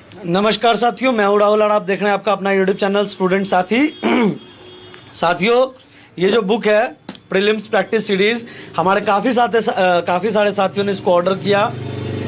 नमस्कार साथियों, मैं हूं राहुल और आप देख रहे हैं आपका अपना यूट्यूब चैनल स्टूडेंट साथी। साथियों, ये जो बुक है प्रीलिम्स प्रैक्टिस सीरीज, हमारे काफ़ी सारे साथियों ने इसको ऑर्डर किया,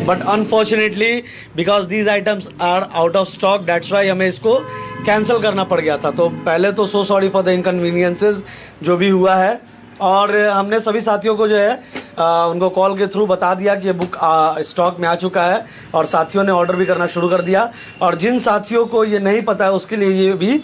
but unfortunately because these items are out of stock, that's why हमें इसको कैंसिल करना पड़ गया था। तो पहले तो so sorry for the inconveniences जो भी हुआ है, और हमने सभी साथियों को जो है उनको कॉल के थ्रू बता दिया कि ये बुक स्टॉक में आ चुका है और साथियों ने ऑर्डर भी करना शुरू कर दिया। और जिन साथियों को ये नहीं पता है उसके लिए ये भी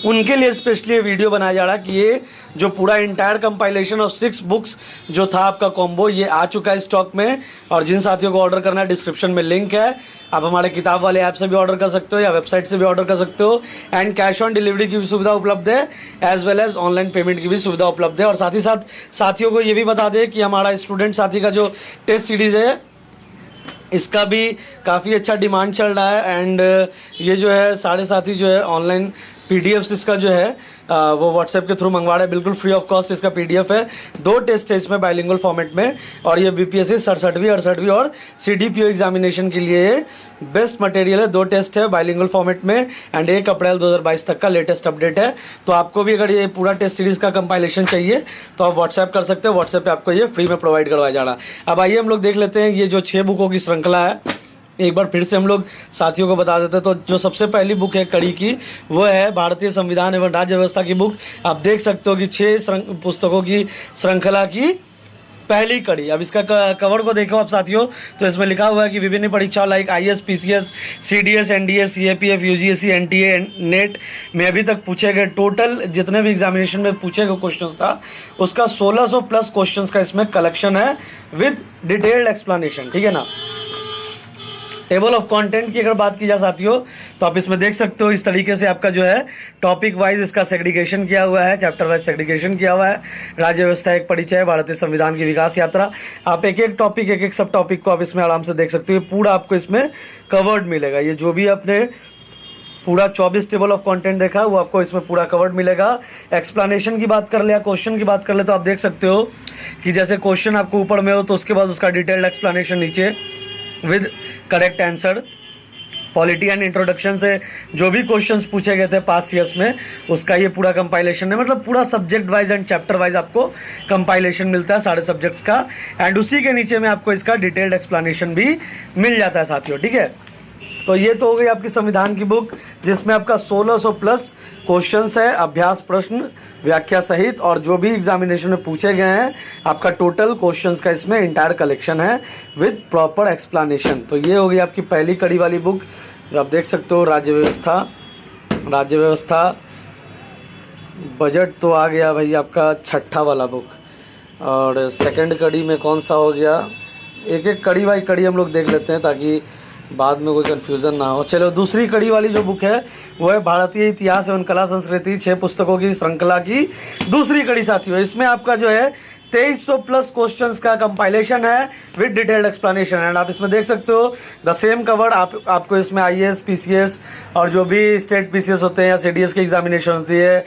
उनके लिए स्पेशली वीडियो बनाया जा रहा है कि ये जो पूरा इंटायर कंपाइलेशन ऑफ 6 बुक्स जो था आपका कॉम्बो, ये आ चुका है स्टॉक में। और जिन साथियों को ऑर्डर करना है, डिस्क्रिप्शन में लिंक है, आप हमारे किताब वाले ऐप से भी ऑर्डर कर सकते हो या वेबसाइट से भी ऑर्डर कर सकते हो। एंड कैश ऑन डिलीवरी की भी सुविधा उपलब्ध है, as well as online payment की भी सुविधा उपलब्ध है। और साथ ही साथ साथियों को ये भी बता दें कि हमारा स्टूडेंट साथी का जो टेस्ट सीरीज है, इसका भी काफ़ी अच्छा डिमांड चल रहा है। एंड ये जो है सारे साथी जो है ऑनलाइन पीडीएफ्स इसका जो है वो व्हाट्सएप के थ्रू मंगवा रहे हैं, बिल्कुल फ्री ऑफ कॉस्ट इसका पीडीएफ है। 2 टेस्ट है इसमें बाइलिंगुअल फॉर्मेट में, और ये बीपीएससी 67वीं 68वीं और सीडीपीओ एग्जामिनेशन के लिए बेस्ट मटेरियल है। 2 टेस्ट है बाइलिंगुअल फॉर्मेट में एंड 1 अप्रैल 2022 तक का लेटेस्ट अपडेट है। तो आपको भी अगर ये पूरा टेस्ट सीरीज का कंपाइलेशन चाहिए तो आप व्हाट्सएप कर सकते हो, व्हाट्सएप पे आपको ये फ्री में प्रोवाइड करवाया जा रहा है। अब आइए हम लोग देख लेते हैं ये जो 6 बुकों की श्रृंखला है, एक बार फिर से हम लोग साथियों को बता देते हैं। तो जो सबसे पहली बुक है कड़ी की, वो है भारतीय संविधान एवं राज्य व्यवस्था की बुक। आप देख सकते हो कि 6 पुस्तकों की श्रृंखला की पहली कड़ी। अब इसका कवर को देखो आप साथियों, तो इसमें लिखा हुआ है कि विभिन्न परीक्षाओं like IAS, PCS, CDS, NDS, CAPF, UGC, NTA, net में अभी तक पूछे गए टोटल जितने भी एग्जामिनेशन में पूछे गए क्वेश्चंस था, उसका 1600 प्लस क्वेश्चंस का इसमें कलेक्शन है विद डिटेल्ड एक्सप्लेनेशन। ठीक है ना। टेबल ऑफ कंटेंट की अगर बात की जाए साथियों, तो आप इसमें देख सकते हो इस तरीके से आपका जो है टॉपिक वाइज इसका सेग्रीगेशन किया हुआ है, चैप्टर वाइज सेग्रीगेशन किया हुआ है। राज्य व्यवस्था एक परिचय, भारतीय संविधान की विकास यात्रा। आप एक एक टॉपिक, एक एक सब टॉपिक को आप इसमें आराम से देख सकते हो, पूरा आपको इसमें कवर्ड मिलेगा। ये जो भी आपने पूरा 24 टेबल ऑफ कंटेंट देखा वो आपको इसमें पूरा कवर्ड मिलेगा। एक्सप्लेनेशन की बात कर ले या क्वेश्चन की बात कर ले, तो आप देख सकते हो कि जैसे क्वेश्चन आपको ऊपर में हो तो उसके बाद उसका डिटेल्ड एक्सप्लेनेशन नीचे with correct answer. Polity and introduction से जो भी क्वेश्चंस पूछे गए थे पास्ट ईयर्स में, उसका ये पूरा कंपाइलेशन है। मतलब पूरा subject wise and chapter wise आपको कंपाइलेशन मिलता है सारे सब्जेक्ट्स का, एंड उसी के नीचे में आपको इसका डिटेल्ड एक्सप्लेनेशन भी मिल जाता है साथियों। ठीक है, तो ये तो हो गई आपकी संविधान की बुक, जिसमें आपका 1600 प्लस क्वेश्चंस है, अभ्यास प्रश्न, व्याख्या सहित, और जो भी एग्जामिनेशन में पूछे गए हैं आपका टोटल क्वेश्चंस का इसमें इंटायर कलेक्शन है विद प्रॉपर एक्सप्लेनेशन। तो ये हो गई आपकी पहली कड़ी वाली बुक, जो आप देख सकते हो। राज्य व्यवस्था बजट तो आ गया भाई आपका 6ठा वाला बुक। और सेकंड कड़ी में कौन सा हो गया, एक एक कड़ी बाई कड़ी हम लोग देख लेते हैं ताकि बाद में कोई कंफ्यूजन ना हो। चलो, दूसरी कड़ी वाली जो बुक है वो है भारतीय इतिहास एवं कला संस्कृति, 6 पुस्तकों की श्रृंखला की दूसरी कड़ी साथियों। इसमें आपका जो है 2300 प्लस क्वेश्चंस का कंपाइलेशन है विद डिटेल्ड एक्सप्लेनेशन। एंड आप इसमें देख सकते हो द सेम कवर आपको इसमें आईएएस, पीसीएस और जो भी स्टेट पीसीएस होते हैं या सीडीएस की एग्जामिनेशन होती है,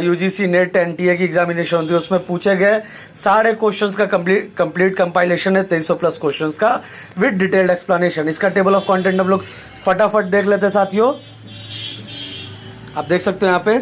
यूजीसी, नेट, एनटीए की एग्जामिनेशन होती है, उसमें पूछे गए सारे क्वेश्चंस का कंप्लीट कंपाइलेशन है 2300 प्लस क्वेश्चंस का विद डिटेल्ड एक्सप्लेनेशन। इसका टेबल ऑफ कंटेंट हम लोग फटाफट देख लेते हैं साथियों। आप देख सकते हो यहाँ पे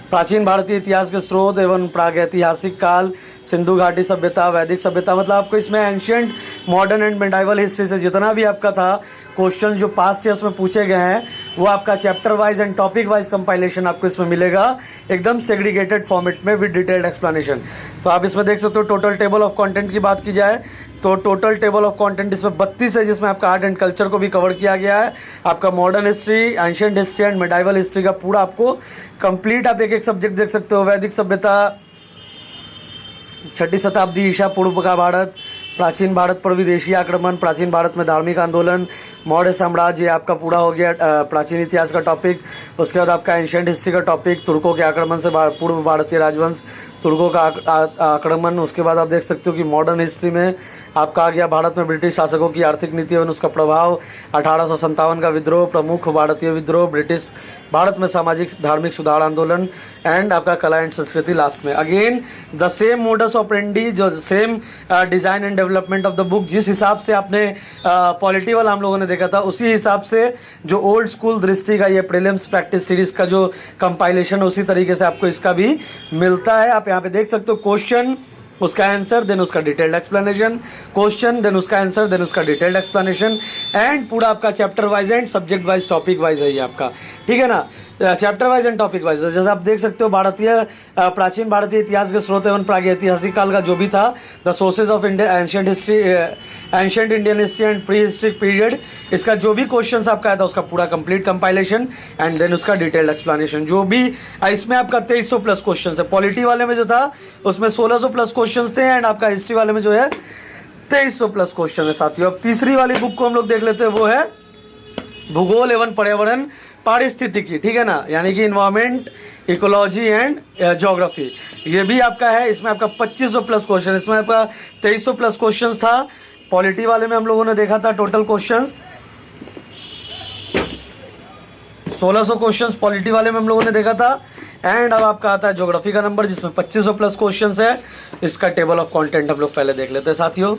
प्राचीन भारतीय इतिहास के स्रोत एवं प्रागैतिहासिक काल, सिंधु घाटी सभ्यता, वैदिक सभ्यता। मतलब आपको इसमें ancient, modern and medieval history से जितना भी आपका था क्वेश्चन जो पास्ट ईयर्स में पूछे गए हैं, वो आपका chapter wise and topic wise compilation आपको इसमें मिलेगा एकदम सेग्रीगेटेड फॉर्मेट में विद डिटेल्ड एक्सप्लेनेशन। तो आप इसमें देख सकते हो टोटल टेबल ऑफ कंटेंट की बात की जाए तो टोटल टेबल ऑफ कंटेंट इसमें 32 है, जिसमें आपका आर्ट एंड कल्चर को भी कवर किया गया है। आपका modern history, ancient history and medieval history का पूरा आपको कंप्लीट आप एक एक सब्जेक्ट देख सकते हो। वैदिक सभ्यता, 6ठी शताब्दी ईसा पूर्व का भारत, प्राचीन भारत पर विदेशी आक्रमण, प्राचीन भारत में धार्मिक आंदोलन, मौर्य साम्राज्य, आपका पूरा हो गया प्राचीन इतिहास का टॉपिक। उसके बाद आपका एंशियंट हिस्ट्री का टॉपिक, तुर्कों के आक्रमण से पूर्व भारतीय राजवंश, तुर्कों का आक्रमण। उसके बाद आप देख सकते हो कि मॉडर्न हिस्ट्री में आपका आ गया भारत में ब्रिटिश शासकों की आर्थिक नीति एवं उसका प्रभाव, 1857 का विद्रोह, प्रमुख भारतीय विद्रोह, ब्रिटिश भारत में सामाजिक धार्मिक सुधार आंदोलन, एंड आपका कला एंड संस्कृति लास्ट में। Again the same modus operandi, जो same design and development of the book, जिस हिसाब से आपने पॉलिटी वाला हम लोगों ने देखा था उसी हिसाब से जो ओल्ड स्कूल दृष्टि का ये प्रीलिम्स प्रैक्टिस सीरीज का जो कंपाइलेशन उसी तरीके से आपको इसका भी मिलता है। आप यहाँ पे देख सकते हो क्वेश्चन, उसका आंसर, देन उसका डिटेल्ड एक्सप्लेनेशन, क्वेश्चन, देन उसका आंसर, देन उसका डिटेल्ड एक्सप्लेनेशन, एंड पूरा आपका chapter wise and subject wise topic wise है ये आपका, ठीक है ना, chapter wise and topic wise. जैसे आप देख सकते हो भारतीय प्राचीन भारतीय इतिहास के स्रोत एवं प्रागैतिहासिक काल का जो भी था, the sources of ancient history, ancient Indian history and pre historic period, इसका जो भी क्वेश्चन आपका आया था उसका पूरा कंप्लीट कंपाइलेशन एंड देन उसका डिटेल्ड एक्सप्लेनेशन। जो भी इसमें आपका 2300 प्लस क्वेश्चन है। पॉलिटी वाले में जो था उसमें 1600 प्लस क्वेश्चन थे एंड आपका हिस्ट्री वाले में जो है 2300 प्लस क्वेश्चन है साथियों। अब तीसरी वाली बुक को हम लोग देख लेते हैं, वो है भूगोल एवं पर्यावरण पारिस्थितिकी, ठीक है ना, यानी कि इन्वायरमेंट, इकोलॉजी एंड ज्योग्राफी। ये भी आपका है, इसमें आपका 2500 प्लस क्वेश्चन, इसमें आपका 2300 प्लस क्वेश्चन था। पॉलिटी वाले में हम लोगों ने देखा था टोटल क्वेश्चंस 1600 क्वेश्चंस पॉलिटी वाले में हम लोगों ने देखा था। एंड अब आपका आता है ज्योग्राफी का नंबर जिसमें 2500 प्लस क्वेश्चंस है। इसका टेबल ऑफ कंटेंट हम लोग पहले देख लेते हैं साथियों।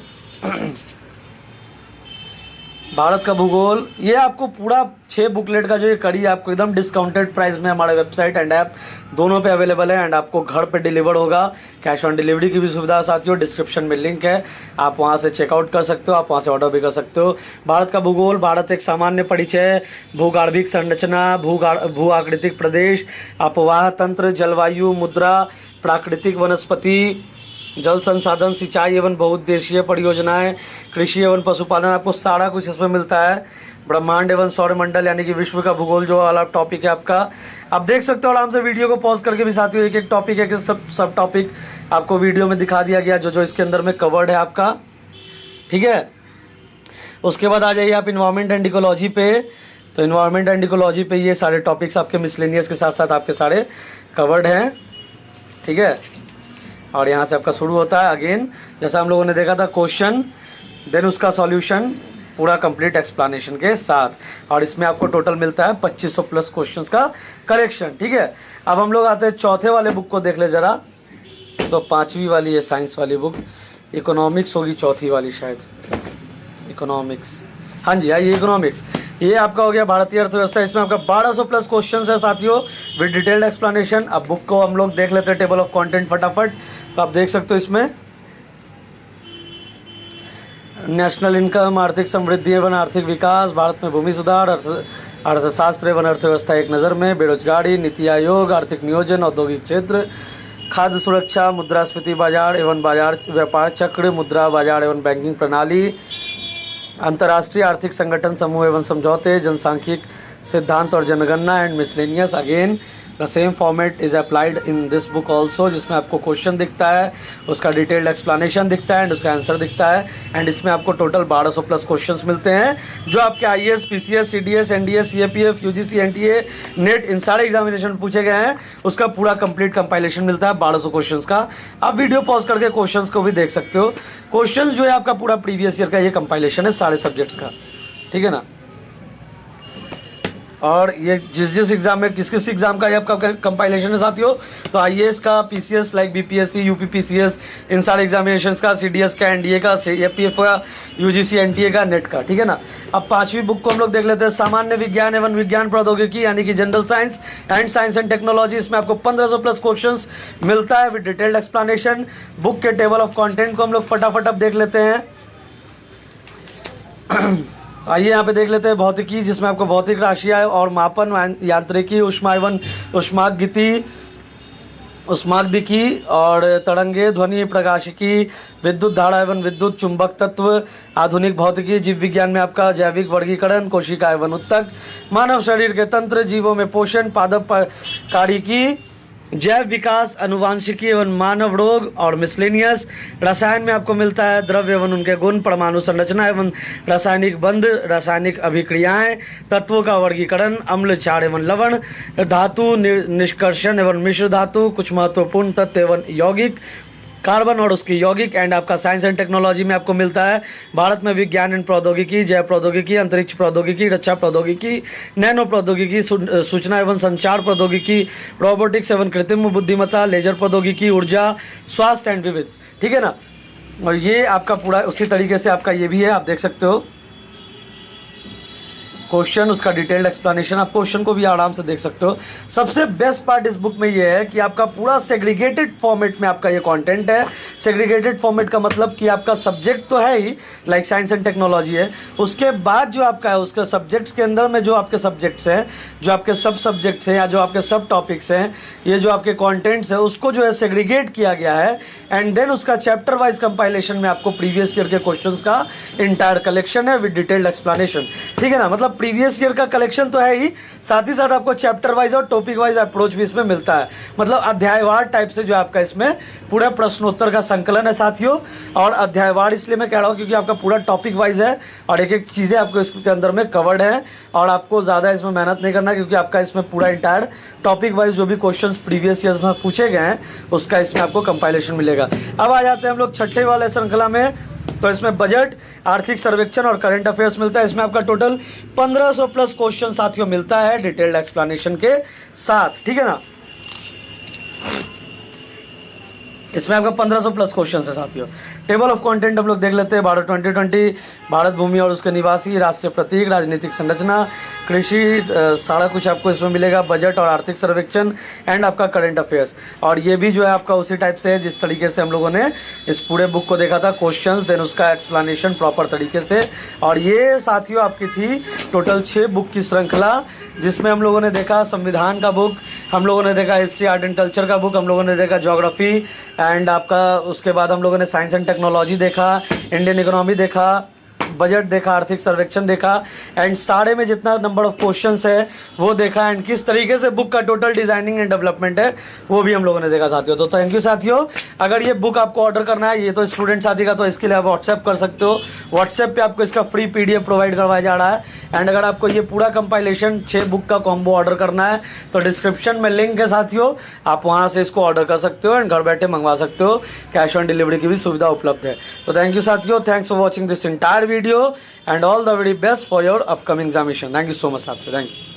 भारत का भूगोल, ये आपको पूरा 6 बुकलेट का जो ये कड़ी है आपको एकदम डिस्काउंटेड प्राइस में हमारे वेबसाइट एंड ऐप दोनों पे अवेलेबल है एंड आपको घर पे डिलीवर होगा। कैश ऑन डिलीवरी की भी सुविधा साथियों, डिस्क्रिप्शन में लिंक है, आप वहां से चेकआउट कर सकते हो, आप वहां से ऑर्डर भी कर सकते हो। भारत का भूगोल, भारत एक सामान्य परिचय, भूगार्भिक संरचना, भू आकृतिक प्रदेश, अपवाह तंत्र, जलवायु, मुद्रा, प्राकृतिक वनस्पति, जल संसाधन, सिंचाई एवं बहुउद्देशीय परियोजनाएं, कृषि एवं पशुपालन, आपको सारा कुछ इसमें मिलता है। ब्रह्मांड एवं सौरमंडल यानी कि विश्व का भूगोल जो वाला टॉपिक है आपका, आप देख सकते हो आराम से वीडियो को पॉज करके भी साथियों, एक एक टॉपिक है कि सब टॉपिक आपको वीडियो में दिखा दिया गया जो जो इसके अंदर में कवर्ड है आपका, ठीक है। उसके बाद आ जाइए आप इन्वायरमेंट एंड इकोलॉजी पे, तो इन्वायरमेंट एंड इकोलॉजी पे ये सारे टॉपिक्स आपके मिसलेनियस के साथ साथ आपके सारे कवर्ड हैं, ठीक है। और यहाँ से आपका शुरू होता है अगेन, जैसा हम लोगों ने देखा था क्वेश्चन, देन उसका सॉल्यूशन पूरा कंप्लीट एक्सप्लेनेशन के साथ, और इसमें आपको टोटल मिलता है 2500 प्लस क्वेश्चंस का करेक्शन, ठीक है। अब हम लोग आते हैं चौथे वाले बुक को देख ले जरा, तो 5वीं वाली है साइंस वाली बुक, इकोनॉमिक्स होगी चौथी वाली शायद, इकोनॉमिक्स, हाँ जी आइए इकोनॉमिक्स। ये आपका हो गया भारतीय अर्थव्यवस्था, इसमें आपका 1200 प्लस क्वेश्चंस है साथियों विद डिटेल्ड एक्सप्लेनेशन। अब बुक को हम लोग देख लेते हैं टेबल ऑफ कंटेंट फटाफट, तो आप देख सकते हो इसमें नेशनल इनकम, आर्थिक समृद्धि एवं आर्थिक विकास, भारत में भूमि सुधार, अर्थशास्त्र एवं अर्थव्यवस्था एक नज़र में, बेरोजगारी, नीति आयोग, आर्थिक नियोजन, औद्योगिक क्षेत्र, खाद्य सुरक्षा, मुद्रास्फीति बाजार एवं बाजार व्यापार चक्र, मुद्रा बाजार एवं बैंकिंग प्रणाली, अंतर्राष्ट्रीय आर्थिक संगठन समूह एवं समझौते, जनसांख्यिक सिद्धांत और जनगणना and miscellaneous. Again the same format is applied in this book also, जिसमें आपको क्वेश्चन दिखता है, उसका डिटेल्ड एक्सप्लेनेशन दिखता है एंड उसका आंसर दिखता है। एंड इसमें आपको टोटल 1200 प्लस क्वेश्चंस मिलते हैं जो आपके IAS, PCS, CDS, NDS, CAPF, UGC, NTA, net इन सारे एग्जामिनेशन पूछे गए हैं, उसका पूरा कंप्लीट कंपाइलेशन मिलता है 1200 क्वेश्चंस का। आप वीडियो पॉज करके क्वेश्चंस को भी देख सकते हो। क्वेश्चन जो है आपका पूरा प्रीवियस ईयर का ये कंपाइलेशन है सारे सब्जेक्ट्स का, ठीक है ना। और ये जिस एग्जाम में किस एग्जाम का ये आपका कंपाइलेशन है साथियों, तो IAS का, PCS लाइक BPSC, UPPCS, इन सारे एग्जामिनेशंस का, CDS का, NDA का, CAPF का, UGC, NTA का, नेट का, ठीक है ना। अब 5वीं बुक को हम लोग देख लेते हैं, सामान्य विज्ञान एवं विज्ञान प्रौद्योगिकी यानी कि जनरल साइंस एंड टेक्नोलॉजी। इसमें आपको 1500 प्लस क्वेश्चंस मिलता है विद डिटेल्ड एक्सप्लेनेशन। बुक के टेबल ऑफ कंटेंट को हम लोग फटाफट अब देख लेते हैं। आइए यहाँ पे देख लेते हैं भौतिकी, जिसमें आपको भौतिक राशियां और मापन, यांत्रिकी, ऊष्मा एवं उष्मागतिकी और तरंगे, ध्वनि, प्रकाशिकी, विद्युत धारा एवं विद्युत चुंबक तत्व, आधुनिक भौतिकी, जीव विज्ञान में आपका जैविक वर्गीकरण, कोशिका एवं उत्तक, मानव शरीर के तंत्र, जीवों में पोषण, पादप कारिकी, जैव विकास, अनुवांशिकी एवं मानव रोग और मिसलेनियस। रसायन में आपको मिलता है द्रव्य एवं उनके गुण, परमाणु संरचना एवं रासायनिक बंध, रासायनिक अभिक्रियाएं, तत्वों का वर्गीकरण, अम्ल, क्षार एवं लवण, धातु निष्कर्षण एवं मिश्र धातु, कुछ महत्वपूर्ण तत्व एवं यौगिक, कार्बन और उसकी यौगिक एंड आपका साइंस एंड टेक्नोलॉजी में आपको मिलता है भारत में विज्ञान एंड प्रौद्योगिकी, जैव प्रौद्योगिकी, अंतरिक्ष प्रौद्योगिकी, रक्षा प्रौद्योगिकी, नैनो प्रौद्योगिकी, सूचना एवं संचार प्रौद्योगिकी, रोबोटिक्स एवं कृत्रिम बुद्धिमत्ता, लेजर प्रौद्योगिकी, ऊर्जा, स्वास्थ्य एंड विविध। ठीक है ना। और ये आपका पूरा उसी तरीके से आपका ये भी है, आप देख सकते हो क्वेश्चन, उसका डिटेल्ड एक्सप्लेनेशन, आप क्वेश्चन को भी आराम से देख सकते हो। सबसे बेस्ट पार्ट इस बुक में ये है कि आपका पूरा सेग्रीगेटेड फॉर्मेट में आपका ये कंटेंट है। सेग्रीगेटेड फॉर्मेट का मतलब कि आपका सब्जेक्ट तो है ही, लाइक साइंस एंड टेक्नोलॉजी है, उसके बाद जो आपका है उसके सब्जेक्ट्स के अंदर में जो आपके सब्जेक्ट्स हैं, जो आपके सब सब्जेक्ट्स हैं या जो आपके सब टॉपिक्स हैं, ये जो आपके कॉन्टेंट्स है उसको जो है सेग्रीगेट किया गया है एंड देन उसका चैप्टर वाइज कंपाइलेशन में आपको प्रीवियस ईयर के क्वेश्चन का इंटायर कलेक्शन है विद डिटेल्ड एक्सप्लेनेशन। ठीक है ना। मतलब प्रीवियस ईयर का कलेक्शन तो है ही, साथ ही साथ आपको चैप्टर वाइज और टॉपिक वाइज अप्रोच भी इसमें मिलता है। मतलब अध्यायवार टाइप से जो आपका इसमें पूरा प्रश्नोत्तर का संकलन है साथियों। और अध्यायवार इसलिए मैं कह रहा हूं क्योंकि आपका पूरा टॉपिक वाइज है और एक एक चीजें आपको इसके अंदर में कवर्ड है और आपको ज्यादा इसमें मेहनत नहीं करना क्योंकि आपका इसमें पूरा इंटायर टॉपिक वाइज जो भी क्वेश्चंस प्रीवियस ईयर्स में पूछे गए हैं उसका इसमें आपको कंपाइलेशन मिलेगा। अब आ जाते हैं हम लोग छठे वाले श्रृंखला में। तो इसमें बजट, आर्थिक सर्वेक्षण और करंट अफेयर्स मिलता है। इसमें आपका टोटल 1500 प्लस क्वेश्चन साथियों मिलता है डिटेल्ड एक्सप्लेनेशन के साथ। ठीक है ना। इसमें आपका 1500 प्लस क्वेश्चन है साथियों। टेबल ऑफ कंटेंट हम लोग देख लेते हैं। भारत 2020, भारत भूमि और उसके निवासी, राष्ट्रीय प्रतीक, राजनीतिक संरचना, कृषि, सारा कुछ आपको इसमें मिलेगा। बजट और आर्थिक सर्वेक्षण एंड आपका करंट अफेयर्स। और ये भी जो है आपका उसी टाइप से है जिस तरीके से हम लोगों ने इस पूरे बुक को देखा था, क्वेश्चंस देन उसका एक्सप्लेनेशन प्रॉपर तरीके से। और ये साथियों आपकी थी टोटल 6 बुक की श्रृंखला जिसमें हम लोगों ने देखा संविधान का बुक, हम लोगों ने देखा हिस्ट्री आर्ट एंड कल्चर का बुक, हम लोगों ने देखा ज्योग्राफी एंड आपका उसके बाद हम लोगों ने साइंस एंड टेक्नोलॉजी देखा, इंडियन इकोनॉमी देखा, बजट देखा, आर्थिक सर्वेक्षण देखा एंड सारे में जितना नंबर ऑफ क्वेश्चंस है वो देखा एंड किस तरीके से बुक का टोटल डिजाइनिंग एंड डेवलपमेंट है वो भी हम लोगों ने देखा साथियों। तो थैंक यू साथियों। अगर ये बुक आपको ऑर्डर करना है, ये तो स्टूडेंट साथी का, तो इसके लिए आप व्हाट्सएप कर सकते हो। व्हाट्सएप पे आपको इसका फ्री PDF प्रोवाइड करवाया जा रहा है एंड अगर आपको ये पूरा कंपाइलेशन 6 बुक का कॉम्बो ऑर्डर करना है तो डिस्क्रिप्शन में लिंक है साथियों, आप वहां से इसको ऑर्डर कर सकते हो एंड घर बैठे मंगवा सकते हो। कैश ऑन डिलीवरी की भी सुविधा उपलब्ध है। तो थैंक यू साथियों, thanks for watching this entire video and all the very best for your upcoming examination. Thank you so much, Satya. Thank you.